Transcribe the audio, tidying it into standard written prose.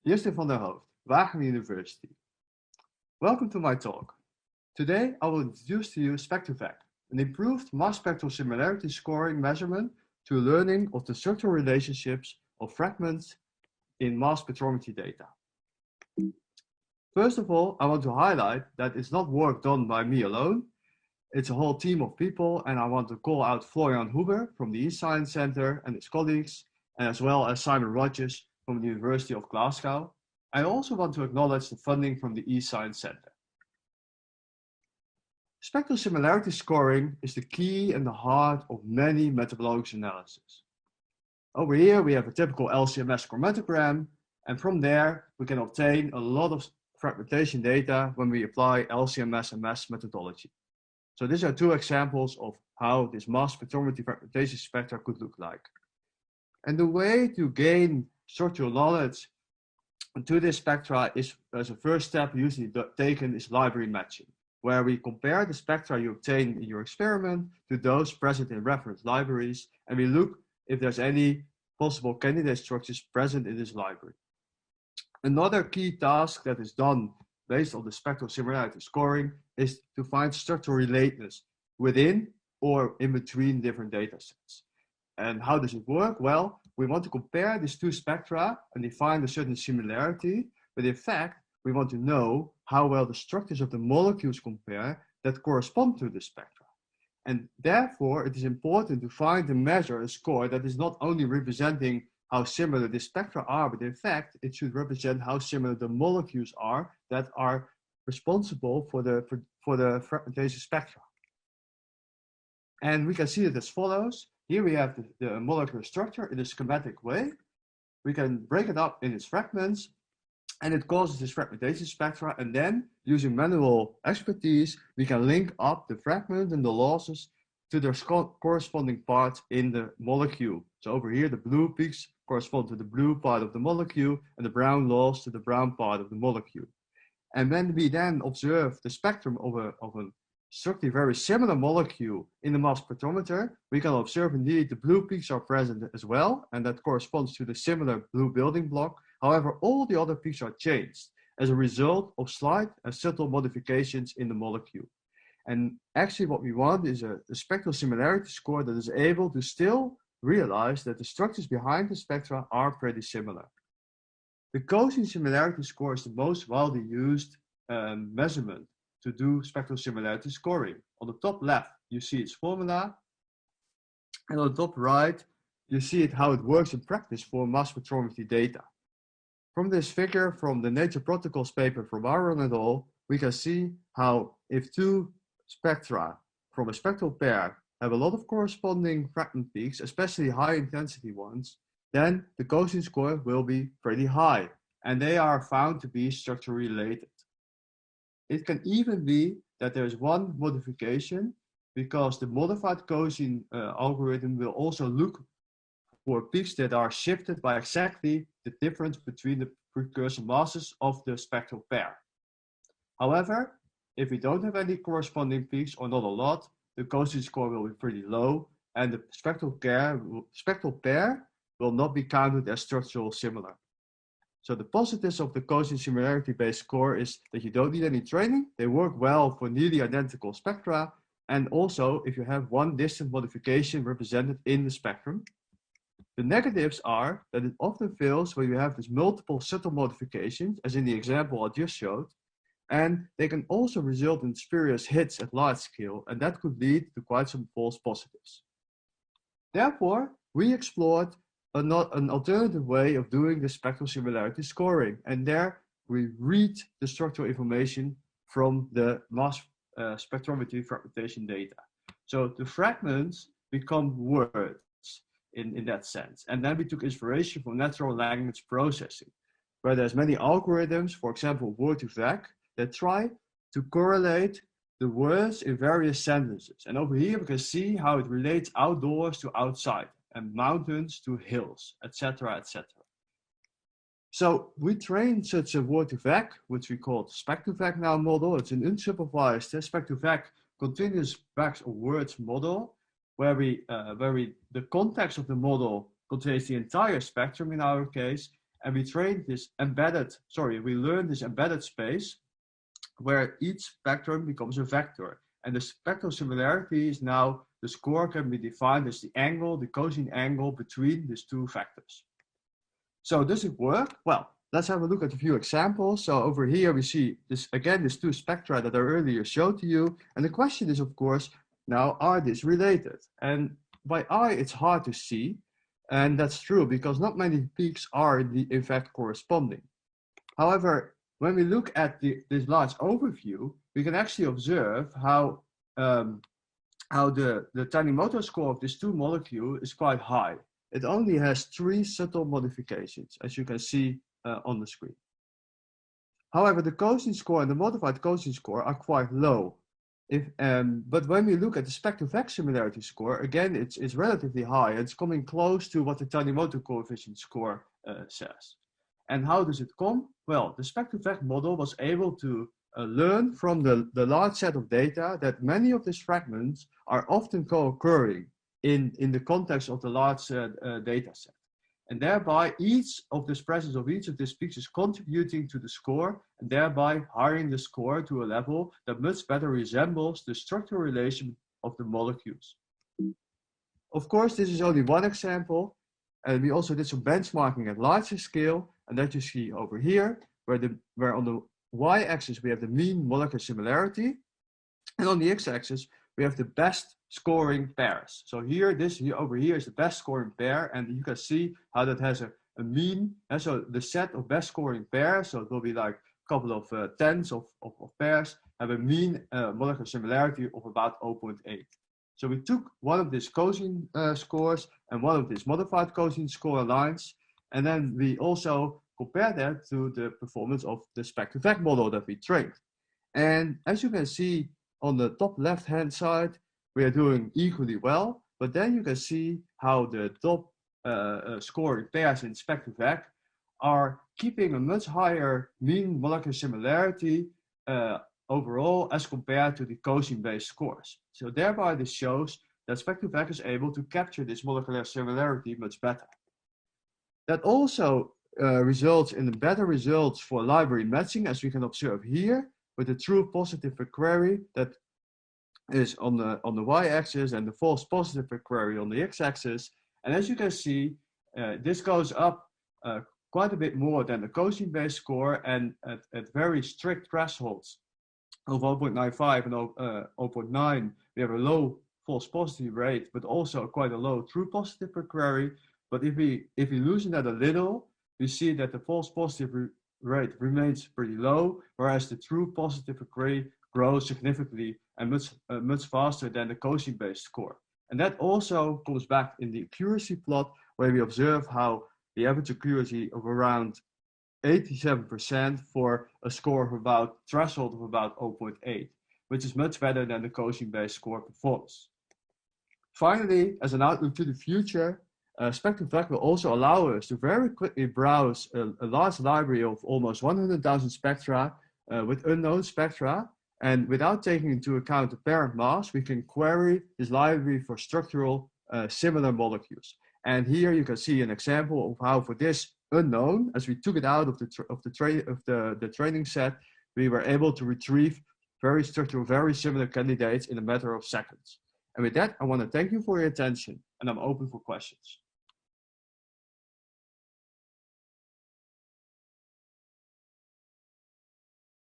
Justin van der Hooft, Wageningen University. Welcome to my talk. Today I will introduce to you Spec2Vec, an improved mass spectral similarity scoring measurement to learning of the structural relationships of fragments in mass spectrometry data. First of all, I want to highlight that it's not work done by me alone. It's a whole team of people, and I want to call out Florian Huber from the East Science Center and his colleagues, and as well as Simon Rogers from the University of Glasgow. I also want to acknowledge the funding from the East Science Center. Spectral similarity scoring is the key and the heart of many metabolomics analysis. Over here we have a typical LCMS chromatogram, and from there we can obtain a lot of fragmentation data when we apply LCMS and MAS methodology. So these are two examples of how this mass spectrometry fragmentation spectra could look like. And the way to gain structural knowledge to this spectra is, as a first step usually taken, is library matching, where we compare the spectra you obtain in your experiment to those present in reference libraries, and we look if there's any possible candidate structures present in this library. Another key task that is done based on the spectral similarity scoring is to find structural relatedness within or in between different data sets. And how does it work? Well, we want to compare these two spectra and define a certain similarity, but in fact, we want to know how well the structures of the molecules compare that correspond to the spectra. And therefore, it is important to find a measure, a score that is not only representing how similar the spectra are, but in fact, it should represent how similar the molecules are that are responsible for the fragmentation spectra. And we can see it as follows. Here we have the molecular structure in a schematic way. We can break it up in its fragments, and it causes this fragmentation spectra. And then, using manual expertise, we can link up the fragment and the losses to their corresponding parts in the molecule. So over here, the blue peaks correspond to the blue part of the molecule, and the brown loss to the brown part of the molecule. And when we then observe the spectrum of a structurally very similar molecule in the mass spectrometer, we can observe indeed the blue peaks are present as well, and that corresponds to the similar blue building block. However, all the other peaks are changed as a result of slight and subtle modifications in the molecule. And actually what we want is a spectral similarity score that is able to still realize that the structures behind the spectra are pretty similar. The cosine similarity score is the most widely used measurement to do spectral similarity scoring. On the top left, you see its formula, and on the top right, you see how it works in practice for mass spectrometry data. From this figure from the Nature Protocols paper from Aaron et al., we can see how if two spectra from a spectral pair have a lot of corresponding fragment peaks, especially high intensity ones, then the cosine score will be pretty high, and they are found to be structurally related. It can even be that there's one modification, because the modified cosine algorithm will also look for peaks that are shifted by exactly the difference between the precursor masses of the spectral pair. However, if we don't have any corresponding peaks or not a lot, the cosine score will be pretty low, and the spectral pair will not be counted as structural similar. So the positives of the cosine similarity based score is that you don't need any training. They work well for nearly identical spectra, and also if you have one distant modification represented in the spectrum. The negatives are that it often fails when you have these multiple subtle modifications, as in the example I just showed, and they can also result in spurious hits at large scale, and that could lead to quite some false positives. Therefore, we explored an alternative way of doing the spectral similarity scoring, and there we read the structural information from the mass spectrometry fragmentation data. So the fragments become words in that sense, and then we took inspiration from natural language processing, where there's many algorithms, for example Word2Vec, that try to correlate the words in various sentences. And over here we can see how it relates outdoors to outside, and mountains to hills, etc., etc. So we trained such a Word2Vec, which we call the Spec2Vec now model. It's an unsupervised Spec2Vec continuous bags of words model, where the context of the model contains the entire spectrum in our case, and we trained this we learned this embedded space where each spectrum becomes a vector. And the spectral similarity is now, the score can be defined as the angle, the cosine angle between these two vectors. So does it work? Well, let's have a look at a few examples. So over here we see this again, these two spectra that I earlier showed to you. And the question is, of course, now are these related? And by eye, it's hard to see. And that's true because not many peaks are in fact corresponding. However, when we look at this large overview, we can actually observe how the Tanimoto score of these two molecules is quite high. It only has 3 subtle modifications, as you can see on the screen. However, the cosine score and the modified cosine score are quite low. But when we look at the Spec2Vec similarity score, again, it's relatively high. It's coming close to what the Tanimoto coefficient score says. And how does it come? Well, the Spec2Vec model was able to learn from the large set of data that many of these fragments are often co-occurring in the context of the large data set. And thereby, each of the presence of each of these peaks is contributing to the score, and thereby highering the score to a level that much better resembles the structural relation of the molecules. Of course, this is only one example, and we also did some benchmarking at larger scale, and that you see over here, where on the y-axis we have the mean molecular similarity, and on the x-axis we have the best scoring pairs. So here, over here is the best scoring pair, and you can see how that has a mean. And so the set of best scoring pairs, so it will be like a couple of tens of pairs, have a mean molecular similarity of about 0.8. So we took one of these cosine scores and one of these modified cosine score lines, and then we also compared that to the performance of the Spec2Vec model that we trained. And as you can see on the top left-hand side, we are doing equally well, but then you can see how the top scoring pairs in Spec2Vec are keeping a much higher mean molecular similarity overall as compared to the cosine-based scores. So thereby this shows that Spec2Vec is able to capture this molecular similarity much better. That also results in better results for library matching, as we can observe here, with the true positive per query that is on the y-axis and the false positive per query on the x-axis. And as you can see, this goes up quite a bit more than the cosine-based score, and at very strict thresholds of 0.95 and 0.9, we have a low false positive rate, but also quite a low true positive per query. But if we loosen that a little, we see that the false positive rate remains pretty low, whereas the true positive per query grows significantly and much faster than the cosine-based score. And that also comes back in the accuracy plot, where we observe how the average accuracy of around 87% for a score of about threshold of about 0.8, which is much better than the cosine-based score performance. Finally, as an outlook to the future, Spec2Vec will also allow us to very quickly browse a large library of almost 100,000 spectra with unknown spectra, and without taking into account the parent mass, we can query this library for structural similar molecules. And here you can see an example of how, for this unknown, as we took it out of the training set, we were able to retrieve very structural, very similar candidates in a matter of seconds. And with that, I want to thank you for your attention, and I'm open for questions.